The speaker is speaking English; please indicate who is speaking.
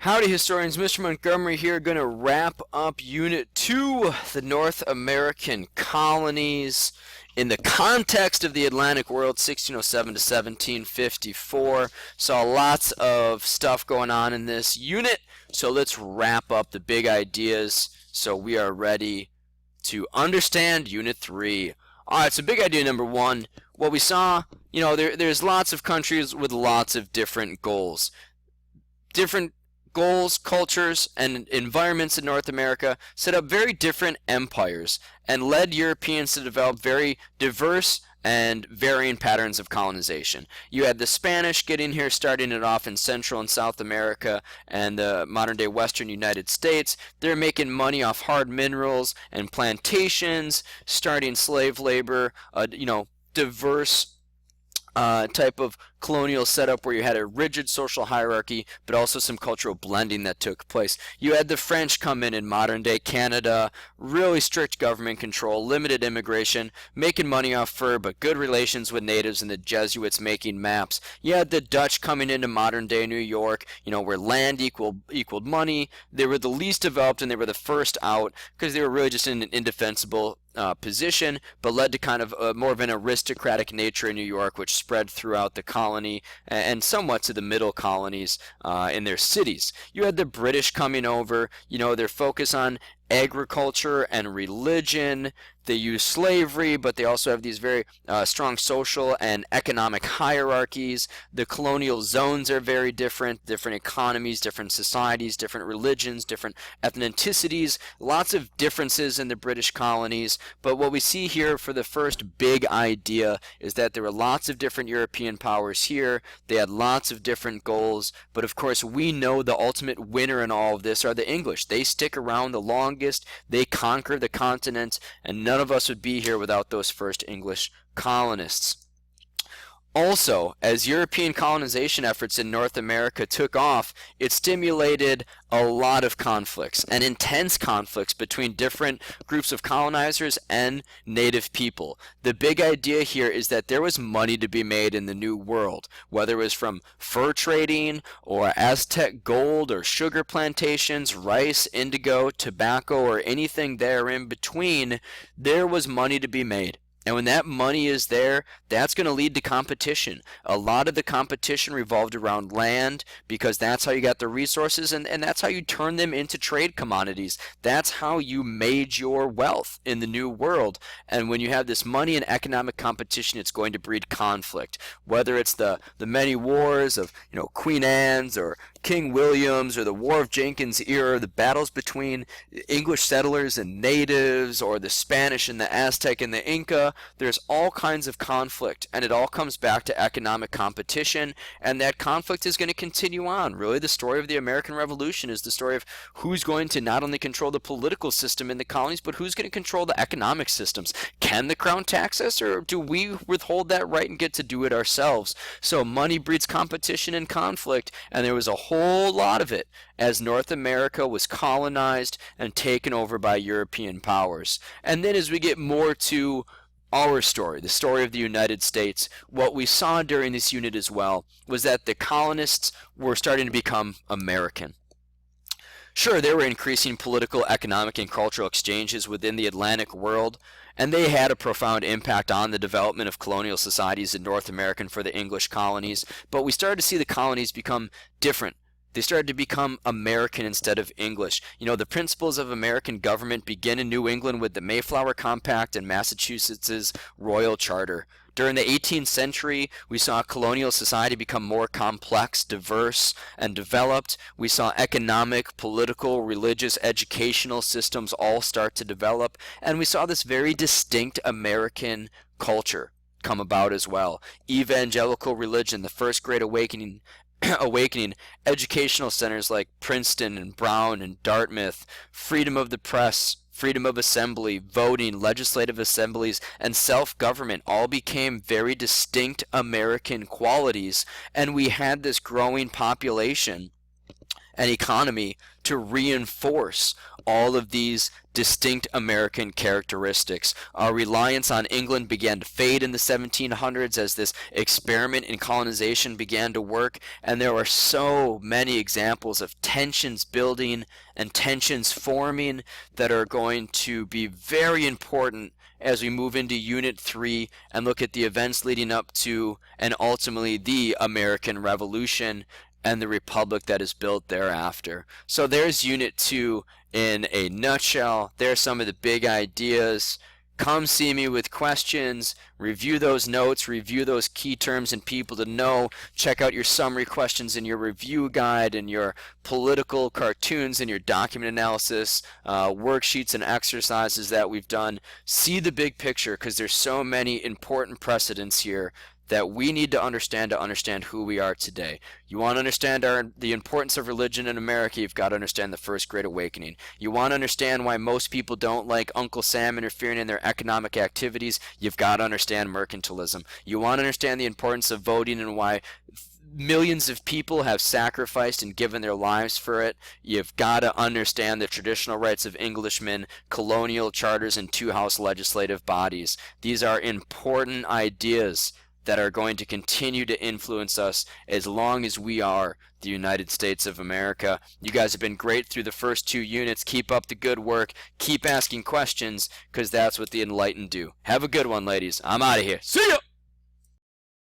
Speaker 1: Howdy, historians. Mr. Montgomery here, going to wrap up Unit 2, the North American colonies, in the context of the Atlantic world, 1607 to 1754. Saw lots of stuff going on in this unit, so let's wrap up the big ideas so we are ready to understand Unit 3. Alright, so big idea number 1, what we saw, there's lots of countries with lots of different goals. Different goals, cultures, and environments in North America set up very different empires and led Europeans to develop very diverse and varying patterns of colonization. You had the Spanish getting here, starting it off in Central and South America and the modern-day Western United States. They're making money off hard minerals and plantations, starting slave labor, diverse type of colonial setup where you had a rigid social hierarchy, but also some cultural blending that took place. You had the French come in modern day Canada, really strict government control, limited immigration, making money off fur, but good relations with natives, and the Jesuits making maps. You had the Dutch coming into modern day New York, where land equaled money. They were the least developed and they were the first out because they were really just in an indefensible position, but led to kind of more of an aristocratic nature in New York, which spread throughout the colony and somewhat to the middle colonies in their cities. You had the British coming over, their focus on agriculture and religion. They use slavery, but they also have these very strong social and economic hierarchies. The colonial zones are very different economies, different societies, different religions, different ethnicities, lots of differences in the British colonies. But what we see here for the first big idea is that there were lots of different European powers here. They had lots of different goals, but of course we know the ultimate winner in all of this are the English. They stick around the longest, they conquer the continent, and none of us would be here without those first English colonists. Also, as European colonization efforts in North America took off, it stimulated a lot of conflicts and intense conflicts between different groups of colonizers and native people. The big idea here is that there was money to be made in the New World, whether it was from fur trading or Aztec gold or sugar plantations, rice, indigo, tobacco, or anything there in between. There was money to be made. And when that money is there, that's going to lead to competition. A lot of the competition revolved around land because that's how you got the resources, and that's how you turn them into trade commodities. That's how you made your wealth in the New World. And when you have this money and economic competition, it's going to breed conflict. Whether it's the many wars of Queen Anne's or King William's or the War of Jenkins' era, the battles between English settlers and natives, or the Spanish and the Aztec and the Inca, there's all kinds of conflict, and it all comes back to economic competition, and that conflict is going to continue on. Really, the story of the American Revolution is the story of who's going to not only control the political system in the colonies, but who's going to control the economic systems. Can the crown tax us, or do we withhold that right and get to do it ourselves? So money breeds competition and conflict, and there was a whole lot of it as North America was colonized and taken over by European powers. And then as we get more to our story, the story of the United States, what we saw during this unit as well was that the colonists were starting to become American. Sure, there were increasing political, economic, and cultural exchanges within the Atlantic world, and they had a profound impact on the development of colonial societies in North America and for the English colonies, but we started to see the colonies become different. They started to become American instead of English. The principles of American government begin in New England with the Mayflower Compact and Massachusetts' Royal Charter. During the 18th century, we saw colonial society become more complex, diverse, and developed. We saw economic, political, religious, educational systems all start to develop, and we saw this very distinct American culture come about as well. Evangelical religion, the First Great Awakening, educational centers like Princeton and Brown and Dartmouth, freedom of the press, freedom of assembly, voting, legislative assemblies, and self-government all became very distinct American qualities, and we had this growing population and economy to reinforce all of these distinct American characteristics. Our reliance on England began to fade in the 1700s as this experiment in colonization began to work, and there are so many examples of tensions building and tensions forming that are going to be very important as we move into Unit 3 and look at the events leading up to and ultimately the American Revolution and the republic that is built thereafter. So there's Unit 2 in a nutshell. There's some of the big ideas. Come see me with questions, review those notes, review those key terms and people to know, check out your summary questions in your review guide and your political cartoons and your document analysis, worksheets and exercises that we've done. See the big picture because there's so many important precedents here that we need to understand who we are today. You want to understand the importance of religion in America, you've got to understand the First Great Awakening. You want to understand why most people don't like Uncle Sam interfering in their economic activities, you've got to understand mercantilism. You want to understand the importance of voting and why millions of people have sacrificed and given their lives for it, you've got to understand the traditional rights of Englishmen, colonial charters, and two-house legislative bodies. These are important ideas that are going to continue to influence us as long as we are the United States of America. You guys have been great through the first 2 units. Keep up the good work. Keep asking questions because that's what the enlightened do. Have a good one, ladies. I'm out of here. See ya!